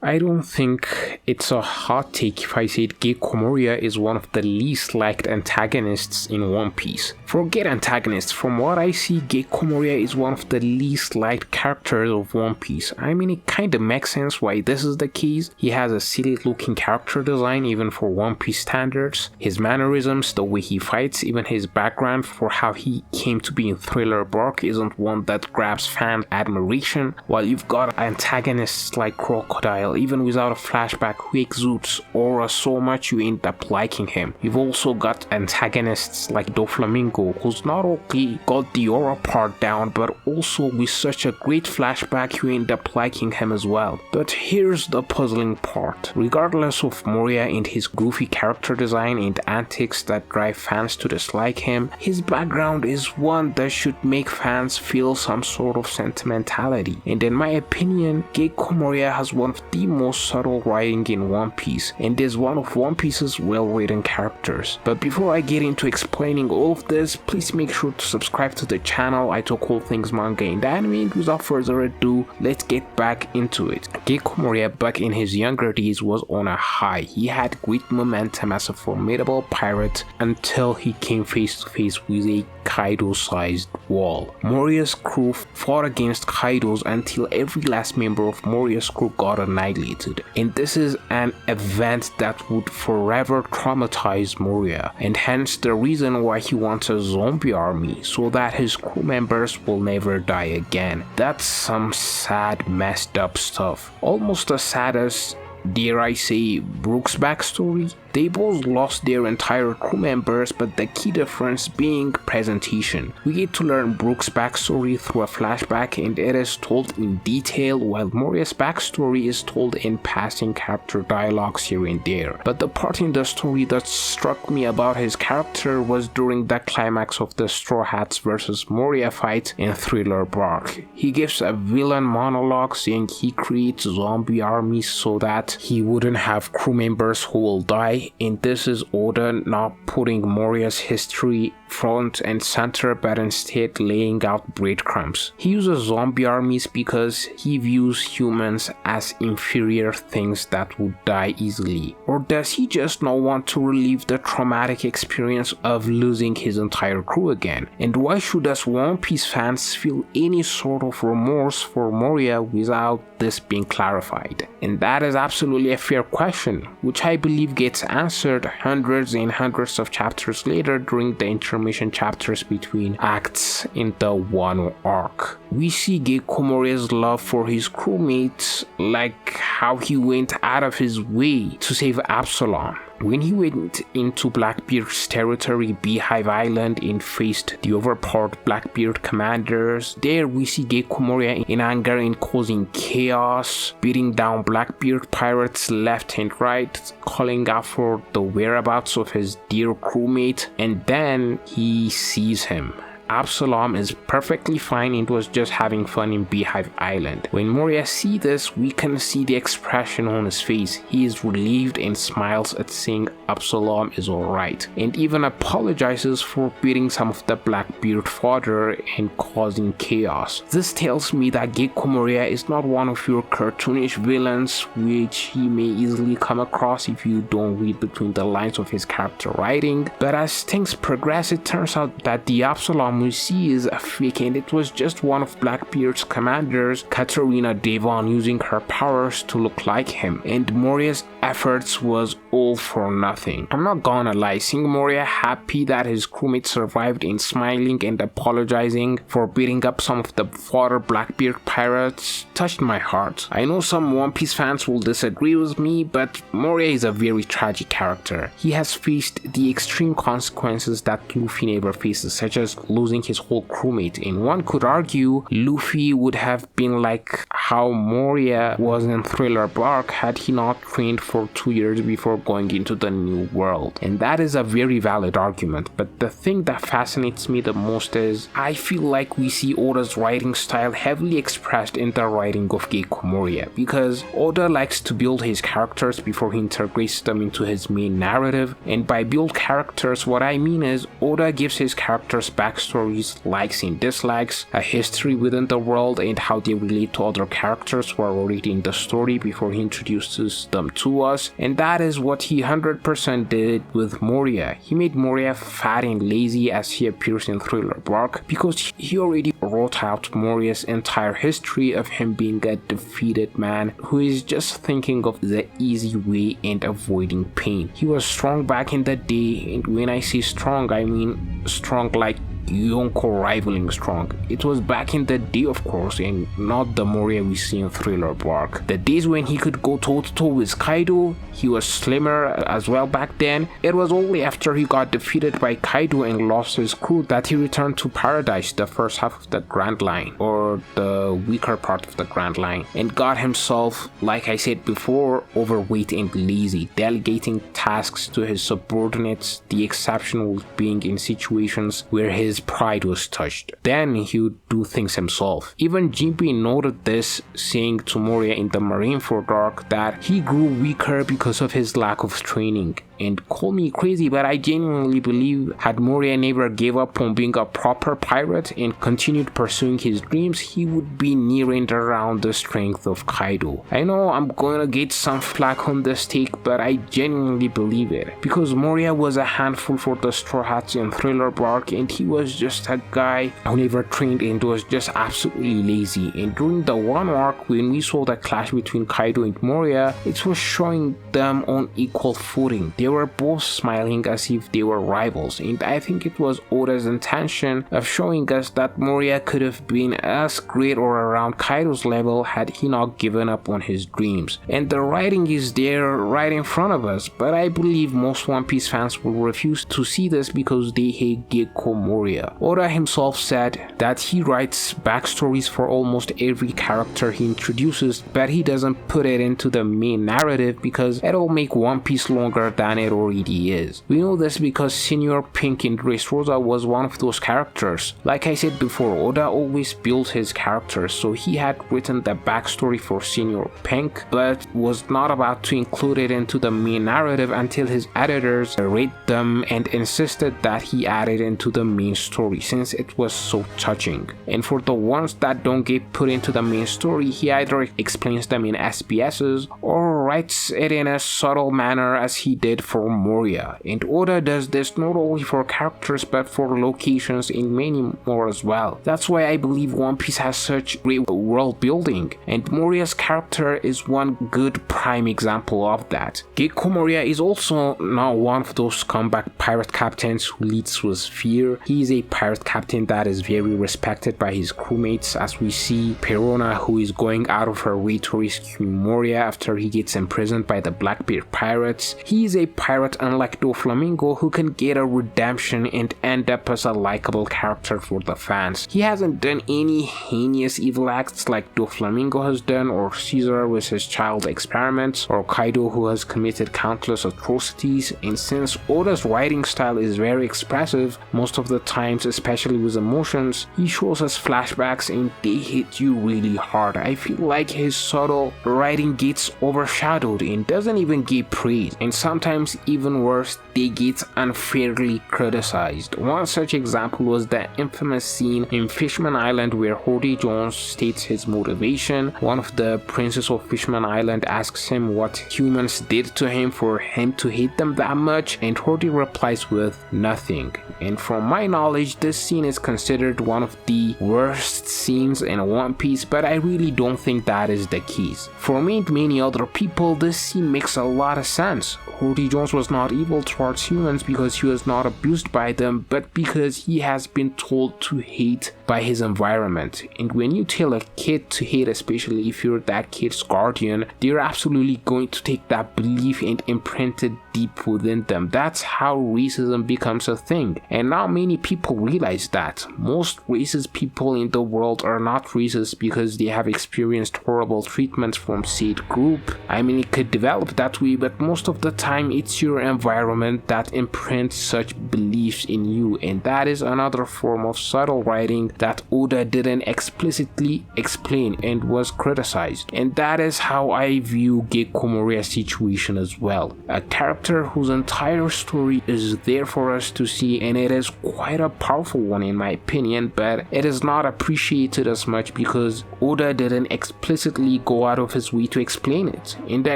I don't think it's a hot take if I said Gecko Moria is one of the least liked antagonists in One Piece. Forget antagonists, from what I see, Gecko Moria is one of the least liked characters of One Piece. I mean, it kinda makes sense why this is the case. He has a silly looking character design even for One Piece standards. His mannerisms, the way he fights, even his background for how he came to be in Thriller Bark isn't one that grabs fan admiration, while you've got antagonists like Crocodile, even without a flashback, who exudes aura so much you end up liking him. You've also got antagonists like Doflamingo, who's not only got the aura part down, but also with such a great flashback you end up liking him as well. But here's the puzzling part. Regardless of Moria and his goofy character design and antics that drive fans to dislike him, his background is one that should make fans feel some sort of sentimentality. And in my opinion, Gecko Moria has one of the most subtle writing in One Piece, and is one of One Piece's well-written characters. But before I get into explaining all of this, please make sure to subscribe to the channel. I talk all things manga and anime, and without further ado, let's get back into it. Gecko Moria back in his younger days was on a high. He had great momentum as a formidable pirate until he came face to face with a Kaido-sized wall. Moria's crew fought against Kaido's until every last member of Moria's crew got annihilated, and this is an event that would forever traumatize Moria, and hence the reason why he wants a zombie army, so that his crew members will never die again. That's some sad, messed up stuff. Almost as sad as, dare I say, Brook's backstory. They both lost their entire crew members, but the key difference being presentation. We get to learn Brook's backstory through a flashback, and it is told in detail, while Moria's backstory is told in passing character dialogues here and there. But the part in the story that struck me about his character was during the climax of the Straw Hats vs Moria fight in Thriller Bark. He gives a villain monologue saying he creates zombie armies so that he wouldn't have crew members who will die, and this is Oda not putting Moria's history front and center, but instead laying out breadcrumbs. He uses zombie armies because he views humans as inferior things that would die easily. Or does he just not want to relive the traumatic experience of losing his entire crew again? And why should us One Piece fans feel any sort of remorse for Moria without this being clarified? And that is absolutely a fair question, which I believe gets answered hundreds and hundreds of chapters later during the intermission chapters between acts in the Wano arc. We see Gecko Moria's love for his crewmates, like how he went out of his way to save Absalom. When he went into Blackbeard's territory, Beehive Island, and faced the overpowered Blackbeard commanders, there we see Gecko Moria in anger and causing chaos, beating down Blackbeard pirates left and right, calling out for the whereabouts of his dear crewmate, and then he sees him. Absalom is perfectly fine and was just having fun in Beehive Island. When Moria sees this, we can see the expression on his face. He is relieved and smiles at seeing Absalom is alright, and even apologizes for beating some of the Blackbeard fodder and causing chaos. This tells me that Gecko Moria is not one of your cartoonish villains, which he may easily come across if you don't read between the lines of his character writing. But as things progress, it turns out that the Absalom we see is a fake, and it was just one of Blackbeard's commanders, Katarina Devon, using her powers to look like him, and Moria's efforts was all for nothing. I'm not gonna lie, seeing Moria happy that his crewmate survived and smiling and apologizing for beating up some of the fodder Blackbeard pirates touched my heart. I know some One Piece fans will disagree with me, but Moria is a very tragic character. He has faced the extreme consequences that Luffy never faces, such as losing his whole crewmate, and one could argue Luffy would have been like how Moria was in Thriller Bark had he not trained for 2 years before going into the new world. And that is a very valid argument, but the thing that fascinates me the most is I feel like we see Oda's writing style heavily expressed in the writing of Gecko Moria, because Oda likes to build his characters before he integrates them into his main narrative, and by build characters what I mean is Oda gives his characters backstory backstories, likes and dislikes, a history within the world, and how they relate to other characters who are already in the story before he introduces them to us. And that is what he 100% did with Moria. He made Moria fat and lazy as he appears in Thriller Bark because he already wrote out Moria's entire history of him being a defeated man who is just thinking of the easy way and avoiding pain. He was strong back in the day, and when I say strong, I mean strong like Yonko rivaling strong. It was back in the day, of course, and not the Moria we see in Thriller Bark. The days when he could go toe-to-toe with Kaido. He was slimmer as well back then. It was only after he got defeated by Kaido and lost his crew that he returned to Paradise, the first half of the Grand Line, or the weaker part of the Grand Line, and got himself, like I said before, overweight and lazy, delegating tasks to his subordinates, the exception being in situations where his pride was touched. Then he would do things himself. Even Jinbe noted this, saying to Moria in the Marineford arc that he grew weaker because of his lack of training. And call me crazy, but I genuinely believe had Moria never gave up on being a proper pirate and continued pursuing his dreams, he would be near and around the strength of Kaido. I know I'm gonna get some flack on this take, but I genuinely believe it. Because Moria was a handful for the Straw Hats in Thriller Bark, and he was just a guy who never trained and was just absolutely lazy. And during the one arc, when we saw the clash between Kaido and Moria, it was showing them on equal footing. They were both smiling as if they were rivals, and I think it was Oda's intention of showing us that Moria could have been as great or around Kaido's level had he not given up on his dreams. And the writing is there right in front of us, but I believe most One Piece fans will refuse to see this because they hate Gecko Moria. Oda himself said that he writes backstories for almost every character he introduces, but he doesn't put it into the main narrative because it'll make One Piece longer than it already is. We know this because Senior Pink in Dressrosa was one of those characters. Like I said before, Oda always builds his characters, so he had written the backstory for Senior Pink, but was not about to include it into the main narrative until his editors read them and insisted that he add it into the main story since it was so touching. And for the ones that don't get put into the main story, he either explains them in SBSs or writes it in a subtle manner as he did for Moria. And Oda does this not only for characters but for locations and many more as well. That's why I believe One Piece has such great world building, and Moria's character is one good prime example of that. Gecko Moria is also now one of those comeback pirate captains who leads with fear. He is a pirate captain that is very respected by his crewmates, as we see Perona, who is going out of her way to rescue Moria after he gets imprisoned by the Blackbeard pirates. He is a pirate unlike Doflamingo who can get a redemption and end up as a likable character for the fans. He hasn't done any heinous evil acts like Doflamingo has done, or Caesar with his child experiments, or Kaido who has committed countless atrocities. And since Oda's writing style is very expressive most of the times, especially with emotions, he shows us flashbacks and they hit you really hard. I feel like his subtle writing gets overshadowed and doesn't even get praised, and sometimes even worse, they get unfairly criticized. One such example was the infamous scene in Fishman Island where Hody Jones states his motivation. One of the princes of Fishman Island asks him what humans did to him for him to hate them that much, and Hody replies with nothing. And from my knowledge, this scene is considered one of the worst scenes in One Piece, but I really don't think that is the case. For me and many other people, this scene makes a lot of sense. Hody Jones was not evil towards humans because he was not abused by them, but because he has been told to hate by his environment. And when you tell a kid to hate, especially if you're that kid's guardian, they're absolutely going to take that belief and imprint it deep within them. That's how racism becomes a thing. And now many people realize that most racist people in the world are not racist because they have experienced horrible treatments from said group. I mean, it could develop that way, but most of the time it's your environment that imprints such beliefs in you, and that is another form of subtle writing that Oda didn't explicitly explain and was criticized. And that is how I view Gecko Moria's situation as well. A character whose entire story is there for us to see, and it is quite a powerful one in my opinion, but it is not appreciated as much because Oda didn't explicitly go out of his way to explain it. And I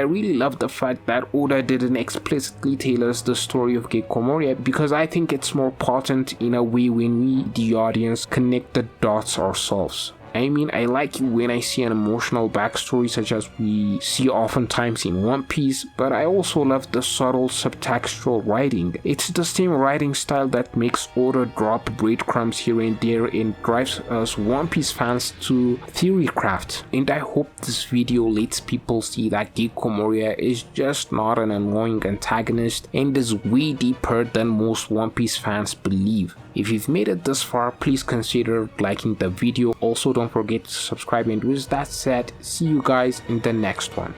really love the fact that Oda didn't explicitly tell us the story of Gecko Moria, because I think it's more potent in a way when we, the audience, connect the dots ourselves. I mean, I like it when I see an emotional backstory such as we see oftentimes in One Piece, but I also love the subtle subtextual writing. It's the same writing style that makes Oda drop breadcrumbs here and there and drives us One Piece fans to theorycraft. And I hope this video lets people see that Gecko Moria is just not an annoying antagonist and is way deeper than most One Piece fans believe. If you've made it this far, please consider liking the video. Also, don't forget to subscribe, and with that said, see you guys in the next one.